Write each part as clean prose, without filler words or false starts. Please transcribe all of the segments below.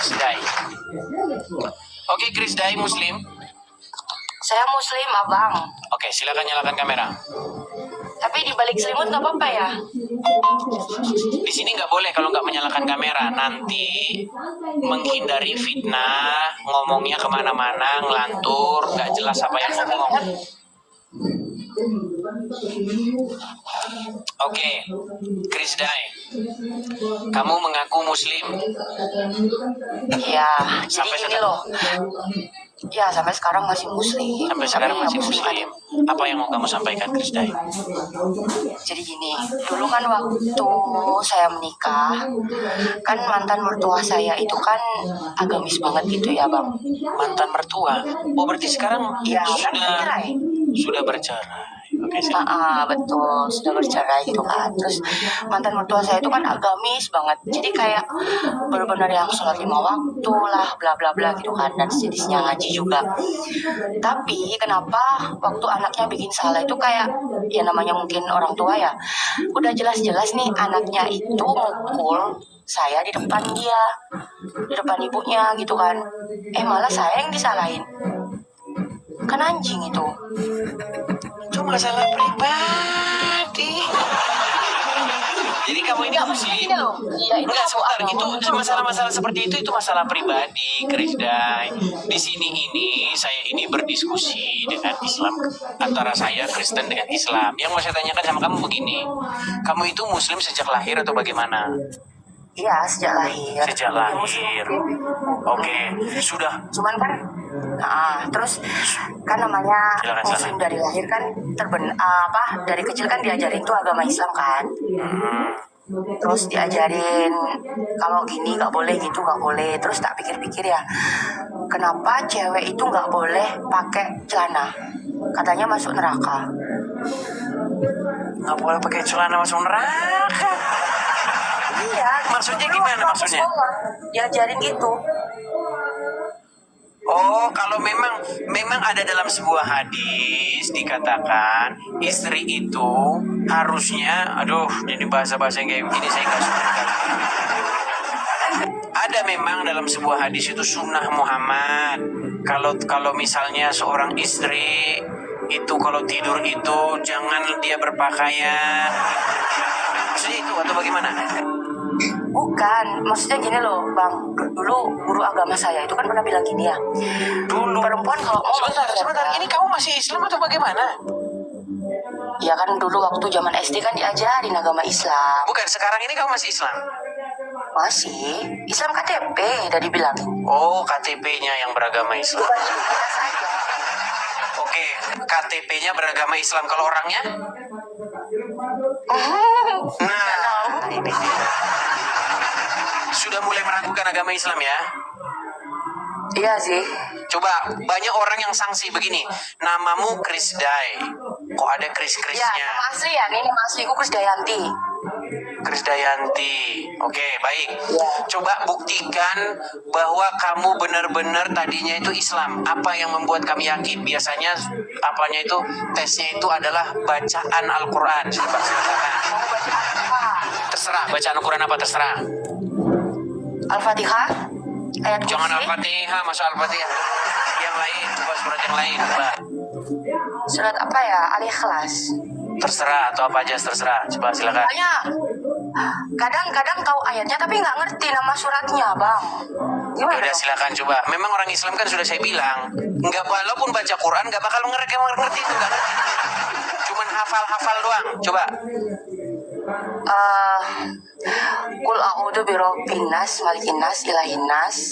Krisday. Oke, Krisday Muslim. Saya Muslim, abang. Oke, silakan nyalakan kamera. Tapi di balik selimut nggak apa-apa ya? Di sini nggak boleh kalau nggak menyalakan kamera. Nanti menghindari fitnah, ngomongnya kemana-mana, ngelantur, nggak jelas apa yang ngomong. Oke, Krisday, kamu mengaku Muslim. Iya, jadi Sampai gini sekarang. loh. Ya, sampai sekarang masih Muslim. Sampai sekarang Tapi ya masih Muslim. Apa yang mau kamu sampaikan, Krisday? Jadi gini, dulu kan waktu saya menikah, kan mantan mertua saya itu kan agamis banget gitu ya, bang. Mantan mertua? Oh, berarti sekarang Iya, kan bercerai. sudah bercerai. Oke, silakan. Betul, sudah bercerai gitu kan. Terus mantan mertua saya itu kan agamis banget. Jadi kayak benar-benar yang sholat 5 waktu lah, bla bla bla gitu kan. Dan sejenisnya ngaji juga. Tapi kenapa waktu anaknya bikin salah itu kayak, ya namanya mungkin orang tua ya, udah jelas-jelas nih anaknya itu mukul saya di depan dia, di depan ibunya gitu kan. Malah saya yang disalahin. Kan anjing itu. Itu masalah pribadi. Jadi kamu ini Muslim? Ini loh. Ya, ini Enggak, sebentar. agama. Itu masalah-masalah seperti itu masalah pribadi, Krisday. Di sini saya ini berdiskusi dengan Islam, antara saya Kristen dengan Islam. Yang mau saya tanyakan sama kamu begini, kamu itu Muslim sejak lahir atau bagaimana? Iya, sejak lahir. Sejak Ya, Muslim. lahir. Oke, sudah. Cuman kan, terus kan namanya Silakan, Muslim dari lahir kan dari kecil kan diajarin tuh agama Islam kan. Terus diajarin kalau gini nggak boleh, gitu nggak boleh. Terus tak pikir-pikir ya, kenapa cewek itu nggak boleh pakai celana? Katanya masuk neraka. Nggak boleh pakai celana masuk neraka. Iya. Maksudnya gimana maksudnya? Diajarin gitu. Oh, kalau memang ada dalam sebuah hadis dikatakan istri itu harusnya, jadi bahasa-bahasa yang kayak gini saya nggak suka. Ada memang dalam sebuah hadis itu sunnah Muhammad. Kalau misalnya seorang istri itu kalau tidur itu jangan dia berpakaian. Maksudnya itu atau bagaimana? Bukan, maksudnya gini loh, Bang. Dulu guru agama saya itu kan pernah bilang gini ya. Dulu. Perempuan kalau mau Sebentar. Ini kamu masih Islam atau bagaimana? Ya kan dulu waktu zaman SD kan diajarin agama Islam. Bukan, sekarang ini kamu masih Islam? Masih, Islam KTP udah dibilangin. Oh, KTP-nya yang beragama Islam. Bukan identitas aja. Oke, KTP-nya beragama Islam. Kalau orangnya? Nah, ini dia. Sudah mulai meragukan agama Islam ya? Iya sih. Coba, banyak orang yang sanksi begini. Namamu Krisday. Kok ada Ya, Kris-Krisnya? nama asli ya, ini nama asliku Krisdayanti. Krisdayanti. Oke, baik. Ya. Coba buktikan bahwa kamu benar-benar tadinya itu Islam. Apa yang membuat kami yakin? Biasanya apanya itu tesnya itu adalah bacaan Al-Quran. Coba silakan. Terserah, bacaan Al-Quran apa terserah. Al-Fatihah, ayat Jangan kursi, Al-Fatihah, masuk Al-Fatihah. Yang lain, coba surat yang lain, coba. surat apa ya? Al-Ikhlas. Terserah atau apa aja terserah. Coba silakan. Makanya kadang-kadang tahu ayatnya tapi nggak ngerti nama suratnya, Bang. Gimana? Udah dong? silakan coba. Memang orang Islam kan sudah saya bilang, nggak walaupun baca Quran nggak bakal ngerti itu kan. Cuman hafal doang. Coba. Kul a'udzu birabbin nas, malikin nas, ilahin nas,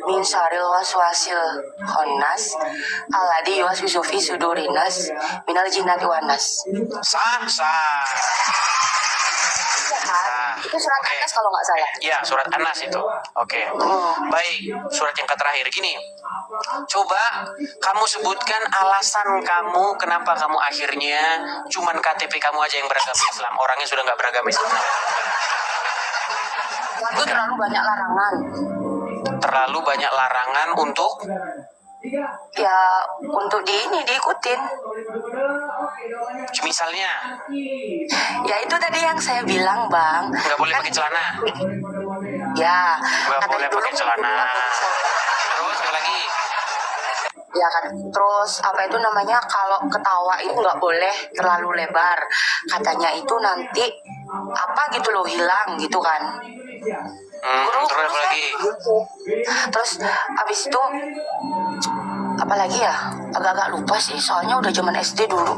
min syarril waswasil khannas, alladzi yuwaswisu fi sudurin nas, minal jinnati wan nas. Sah. Itu surat Oke. An-Nas kalau nggak salah. Ya, surat An-Nas itu. Oke. Baik, surat yang terakhir gini. Coba kamu sebutkan alasan kamu kenapa kamu akhirnya cuman KTP kamu aja yang beragama Islam. Orangnya sudah nggak beragama Islam. Itu terlalu banyak larangan. Terlalu banyak larangan untuk Ya untuk diikutin. misalnya Ya itu tadi yang saya bilang, Bang. nggak boleh Kan pakai celana. Ya, Nggak katanya boleh dulu pakai celana. nggak bisa. Terus apa lagi? Ya kan, terus apa itu namanya, kalau ketawa itu nggak boleh terlalu lebar, katanya itu nanti apa gitu loh, hilang gitu kan. Terus apa lagi? Terus abis itu apa lagi ya, agak-agak lupa sih, soalnya udah zaman SD dulu,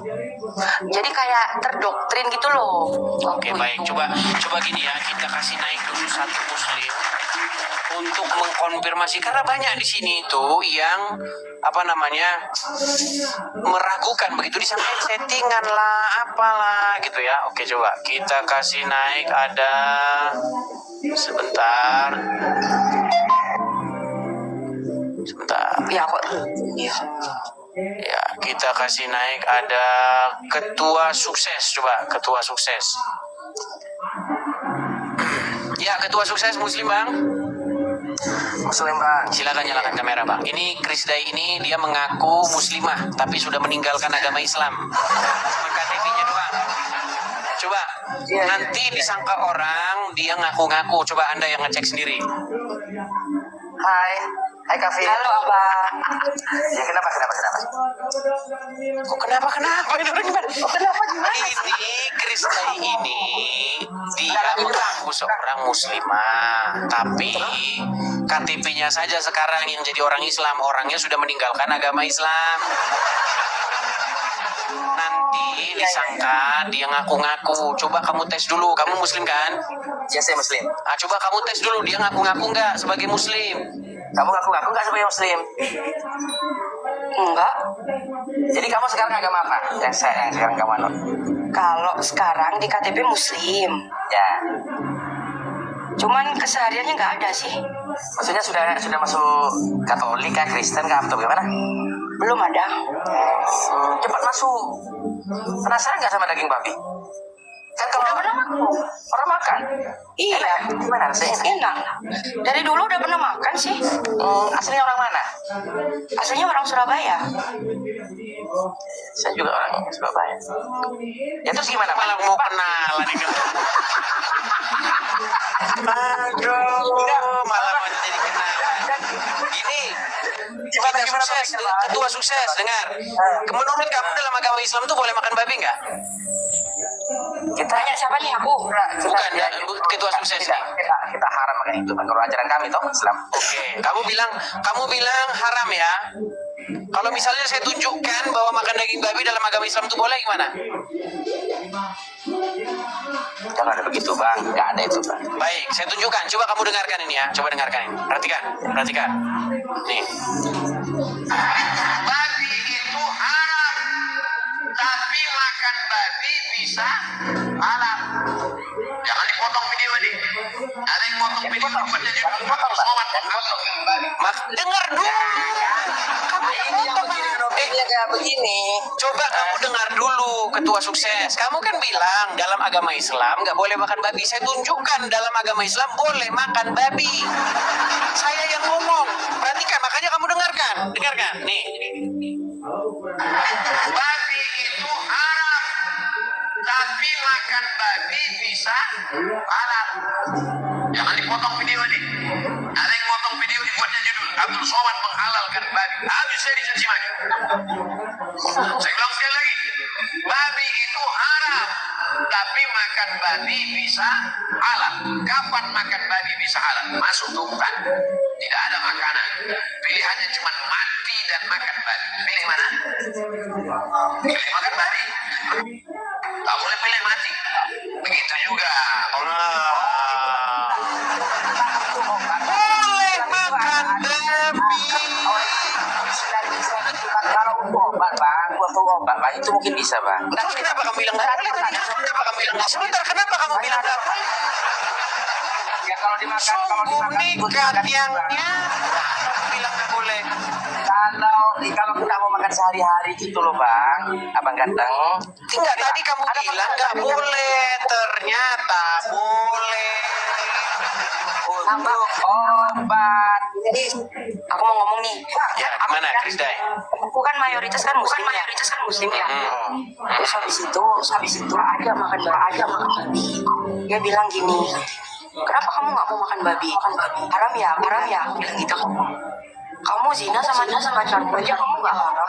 jadi kayak terdoktrin gitu loh. Oke, baik. Coba gini ya, kita kasih naik dulu satu muslim untuk mengkonfirmasi, karena banyak di sini itu yang apa namanya meragukan begitu, disampaikan settingan lah apalah gitu ya. Oke, coba kita kasih naik, ada sebentar. Ya kok. Ya, kita kasih naik, ada ketua sukses. Coba ketua sukses. Ya, ketua sukses muslim, Bang. Muslim bang. Silakan nyalakan kamera, Bang. Ini Krisday ini dia mengaku muslimah tapi sudah meninggalkan agama Islam. Cuma KTP-nya doang. Coba nanti disangka orang dia ngaku-ngaku. Coba Anda yang ngecek sendiri. Hai Kak Vin. Halo abang. Ya kenapa? Kok kenapa ini orang gimana? Kenapa gimana? Ini Krisday ini dia mengaku seorang muslimah, tapi KTP-nya saja sekarang yang jadi orang Islam, orangnya sudah meninggalkan agama Islam. Nanti disangka dia ngaku-ngaku. Coba kamu tes dulu, kamu muslim kan? Ya saya Muslim. Coba kamu tes dulu, dia ngaku-ngaku nggak sebagai muslim? Kamu ngaku-ngaku nggak sebagai Muslim? Enggak. Jadi kamu sekarang agama apa? Yang sekarang kamu anut? Kalau sekarang di KTP muslim, Ya. cuman kesehariannya nggak ada sih. Maksudnya sudah masuk Katolik kah, Kristen kah, atau gimana? Belum ada. Cepat masuk. Penasaran nggak sama daging babi? Kan kalau Udah pernah makan? pernah makan? Iya. Enak. Gimana rasanya? Enak. Dari dulu udah pernah makan sih. Aslinya orang mana? Aslinya orang Surabaya. Saya juga orang Surabaya. Ya terus gimana? Malah mau kenalan nih kan? Aduh, malah mau jadi kenalan. Gini, Gimana sukses, ketua sukses, dengar. Menurut kamu dalam agama Islam tuh boleh makan babi nggak? Kita Tanya siapa nih aku? Bukan, ya, ketua sukses nih. Kita haram makan itu kan, kalau ajaran kami toh Islam. Oke, kamu bilang haram ya. Kalau misalnya saya tunjukkan bahwa makan daging babi dalam agama Islam itu boleh, gimana? Jangan ada begitu bang, nggak ada itu bang. Baik, saya tunjukkan. Coba kamu dengarkan ini ya. Coba dengarkan ini. Perhatikan. Nih. Babi itu haram, tapi makan babi bisa halal. Jangan dipotong video ini. Ada yang potong video rupanya jadi potong somat. Dengar dulu. Kamu potong Ini kayak begini. Coba kamu dengar dulu, ketua sukses. Kamu kan bilang dalam agama Islam nggak boleh makan babi. Saya tunjukkan dalam agama Islam boleh makan babi. Saya yang ngomong. Perhatikan, makanya kamu dengarkan. Nih. Babi itu haram, tapi makan babi bisa halal. Jangan dipotong video ini. Ada yang potong video dibuatnya judul Abdul Somad menghalalkan babi. Habis saya dicaci maki. Saya ulang sekali lagi. Babi itu haram, tapi makan babi bisa halal. Kapan makan babi bisa halal? Masuk tuh bukan. Tidak ada makanan. Pilihannya cuma mati dan makan babi. Pilih mana? Pilih makan babi. Tak boleh pilih mati. Begitu juga. Boleh makan babi. Kalau untuk obat bang, itu mungkin bisa bang. Terus kenapa kamu bilang nggak boleh tadi? Kenapa kamu bilang nggak? Sebentar, kenapa kamu bilang nggak boleh? Ya kalau dimakan, Sungguh nekat yangnya. Kamu bilang nggak boleh. Kalau kita mau makan sehari-hari gitu loh bang, abang ganteng. Enggak, tadi kamu bilang nggak boleh. Ternyata boleh. Untuk obat. Jadi aku mau ngomong nih. Ya, gimana Krisday? Aku kan mayoritas kan muslim ya. Terus habis itu ada makan babi. Dia bilang gini, kenapa kamu nggak mau makan babi? Haram ya, aku bilang gitu. Kamu zina sama narkoba aja kamu nggak haram?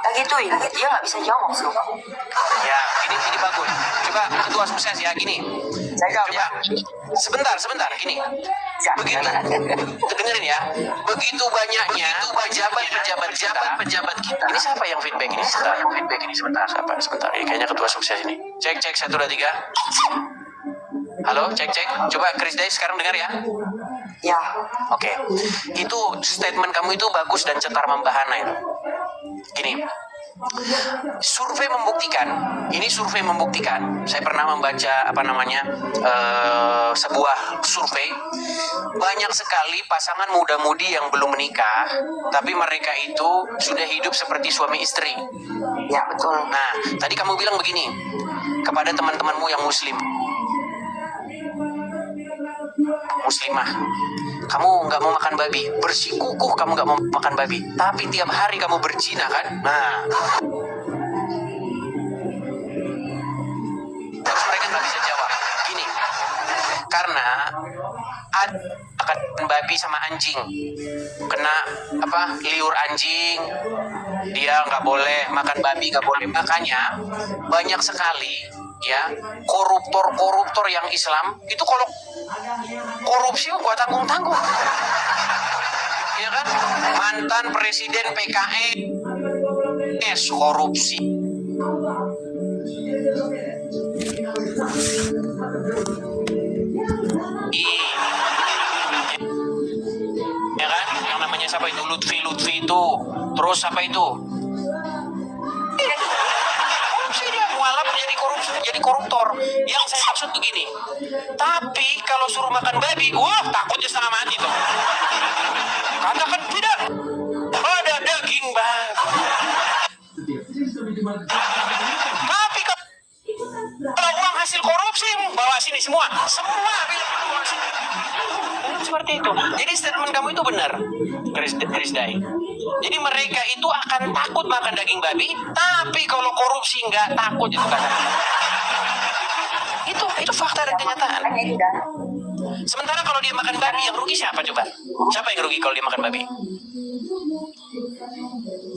Tak gituin, dia nggak bisa jawab loh. Ya, ini bagus. Coba ketua sukses ya, gini. Coba sebentar gini. Begitu, dengerin ya. Begitu banyaknya pejabat kita. Ini siapa yang feedback ini? Sebentar. Sebentar. Ini kayaknya ketua sukses ini. Cek 1 2 3. Halo, cek. Coba Chris Day sekarang dengar ya. Ya, Oke. Itu statement kamu itu bagus dan cetar membahana itu. Gini. Survei membuktikan, saya pernah membaca sebuah survei, banyak sekali pasangan muda-mudi yang belum menikah, tapi mereka itu sudah hidup seperti suami istri. ya betul. Nah, tadi kamu bilang begini kepada teman-temanmu yang muslimah, kamu nggak mau makan babi, bersikukuh kamu nggak mau makan babi, tapi tiap hari kamu berzina kan? Nah, terus mereka nggak bisa jawab. Gini, karena akan babi sama anjing, kena liur anjing, dia nggak boleh makan babi, nggak boleh. Makanya banyak sekali ya koruptor yang Islam itu kalau korupsi gua tanggung ya kan, mantan presiden PKS korupsi, ya kan, yang namanya siapa itu Lutfi itu, terus apa itu korupsi, dia mualaf jadi koruptor. Yang saya maksud begini, tapi kalau suruh makan babi, wah takutnya setengah mati tuh. Katakan tidak pada daging babi. Tapi kalau uang hasil korupsi bawa sini semua bilang sini. Seperti itu. Jadi statement kamu itu benar, Chris Day. Jadi mereka itu akan takut makan daging babi, tapi kalau korupsi nggak takut itu kan. Itu fakta dan kenyataan. Sementara kalau dia makan babi, yang rugi siapa coba? Siapa yang rugi kalau dia makan babi?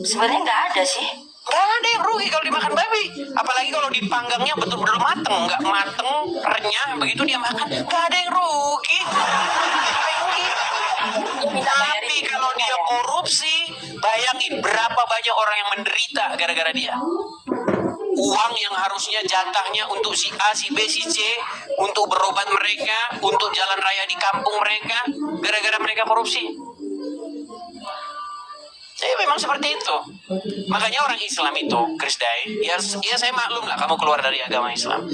Sebenarnya nggak ada sih. Gak ada yang rugi kalau dimakan babi. Apalagi kalau dipanggangnya betul-betul mateng, nggak mateng, renyah, begitu dia makan, gak ada yang rugi. Tapi kalau dia korupsi, bayangin berapa banyak orang yang menderita gara-gara dia. Uang yang harusnya jatahnya untuk si A, si B, si C, untuk berobat mereka, untuk jalan raya di kampung mereka, gara-gara mereka korupsi. Memang seperti itu. Makanya orang Islam itu, Chris Day, ya saya maklum lah kamu keluar dari agama Islam.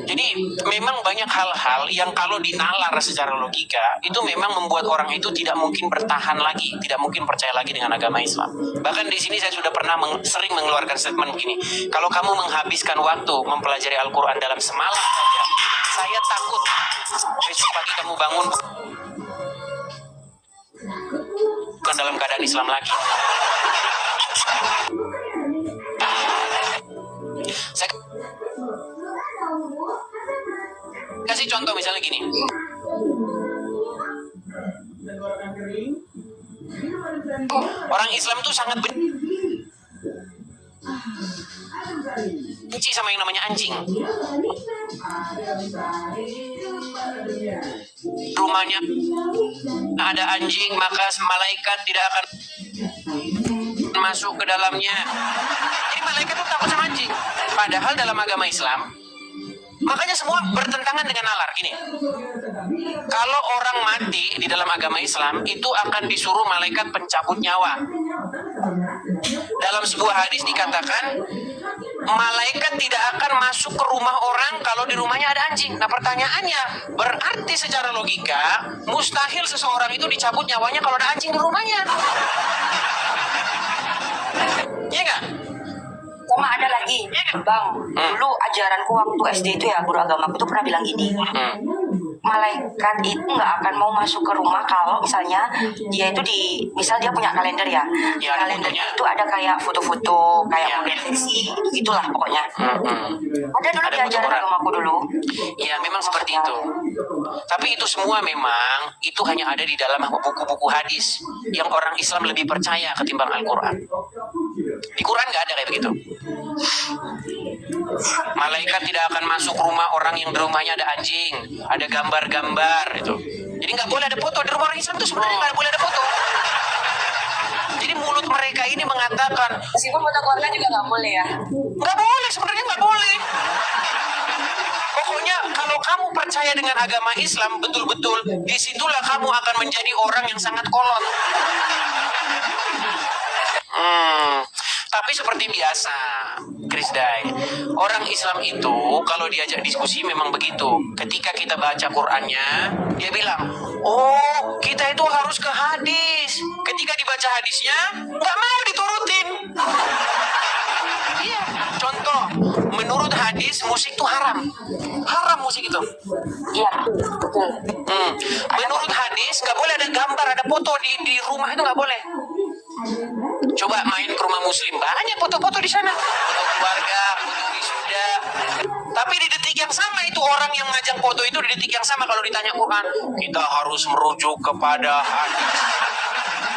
Jadi memang banyak hal-hal yang kalau dinalar secara logika, itu memang membuat orang itu tidak mungkin bertahan lagi, tidak mungkin percaya lagi dengan agama Islam. Bahkan di sini saya sudah pernah sering mengeluarkan statement begini, kalau kamu menghabiskan waktu mempelajari Al-Quran dalam semalam saja, saya takut besok pagi kamu bangun bukan dalam keadaan Islam lagi. Saya kasih contoh misalnya gini. Orang Islam tuh sangat benci sama yang namanya anjing. Rumahnya ada anjing, maka malaikat tidak akan masuk ke dalamnya. Jadi malaikat itu takut sama anjing. Padahal dalam agama Islam, makanya semua bertentangan dengan nalar. Gini, kalau orang mati di dalam agama Islam, itu akan disuruh malaikat pencabut nyawa. Dalam sebuah hadis dikatakan, malaikat tidak akan masuk ke rumah orang kalau di rumahnya ada anjing. Nah pertanyaannya, berarti secara logika mustahil seseorang itu dicabut nyawanya kalau ada anjing di rumahnya. Iya nggak? Sama ada lagi, Bang. Dulu ajaranku waktu SD itu ya, guru agamaku tuh pernah bilang gini. malaikat itu nggak akan mau masuk ke rumah kalau misalnya dia itu misal dia punya kalender ya. Di Ya, ada kalender fotonya. itu ada kayak foto-foto, kayak Ya. model seksi, gitulah pokoknya. Ada dulu Ada di foto ajaran orang. agamaku dulu. Ya memang seperti itu. Tapi itu semua memang itu hanya ada di dalam buku-buku hadis yang orang Islam lebih percaya ketimbang Al-Quran. Di Quran nggak ada kayak begitu. Malaikat tidak akan masuk rumah orang yang di rumahnya ada anjing, ada gambar-gambar itu. Jadi nggak boleh ada foto di rumah orang Islam itu sebenarnya nggak boleh ada foto. Jadi mulut mereka ini mengatakan Meskipun foto keluarga juga nggak boleh ya. nggak boleh, sebenarnya nggak boleh. Pokoknya kalau kamu percaya dengan agama Islam betul-betul, disitulah kamu akan menjadi orang yang sangat kolot. Tapi seperti biasa, Krisday, orang Islam itu kalau diajak diskusi memang begitu. Ketika kita baca Qur'annya, dia bilang, oh kita itu harus ke hadis. Ketika dibaca hadisnya, nggak mau diturutin. Iya, contoh, menurut hadis musik itu haram. Haram musik itu. Iya, betul. Menurut hadis nggak boleh ada gambar, ada foto di rumah itu nggak boleh. Coba main ke rumah muslim, banyak foto-foto di sana, foto keluarga, foto wisuda. Tapi di detik yang sama itu orang yang ngajak foto itu di detik yang sama kalau ditanya Quran, kita harus merujuk kepada hadis.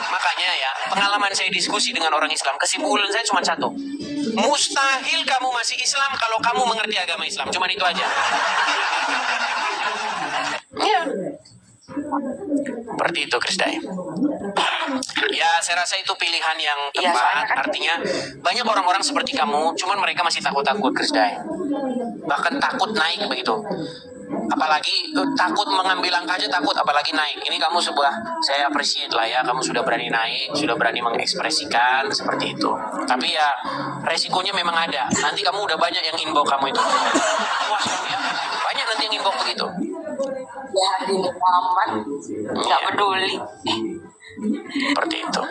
Makanya ya, pengalaman saya diskusi dengan orang Islam, kesimpulan saya cuma satu. Mustahil kamu masih Islam kalau kamu mengerti agama Islam. Cuman itu aja. Iya. Seperti itu, Krisday. Ya, saya rasa itu pilihan yang Iya, tepat. soalnya kan- Artinya, banyak orang-orang seperti kamu, cuman mereka masih takut-takut, Krisday. Bahkan takut naik begitu. Apalagi takut mengambil langkah aja takut, apalagi naik. Ini kamu saya appreciate lah ya, kamu sudah berani naik, sudah berani mengekspresikan seperti itu. Tapi ya resikonya memang ada. Nanti kamu udah banyak yang inbox kamu itu. Awas kamu ya, banyak nanti yang inbox begitu. Ya di Muhammad nggak Iya. peduli. Seperti itu.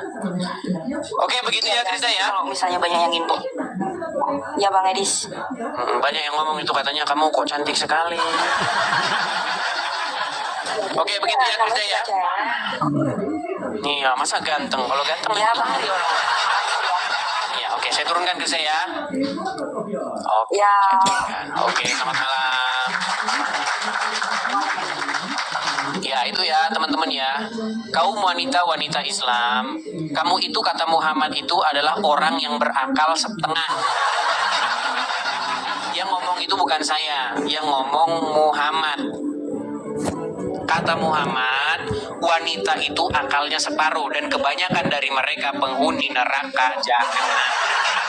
Oke, begitu ya Krisday ya. Kalau misalnya banyak yang inbox. Ya Bang Edis. Banyak yang ngomong itu katanya kamu kok cantik sekali. Oke, begitu ya Krisday ya. Iya, masa ganteng? Kalau ganteng Ya itu Bang Edis. Ya, oke, saya turunkan ke saya. Oke, Ya. saya turunkan. Oke, selamat malam. Ya, itu ya teman-teman ya. Kaum wanita-wanita Islam, kamu itu kata Muhammad itu adalah orang yang berakal setengah. Yang ngomong itu bukan saya, yang ngomong Muhammad. Kata Muhammad, wanita itu akalnya separuh dan kebanyakan dari mereka penghuni neraka jahanam.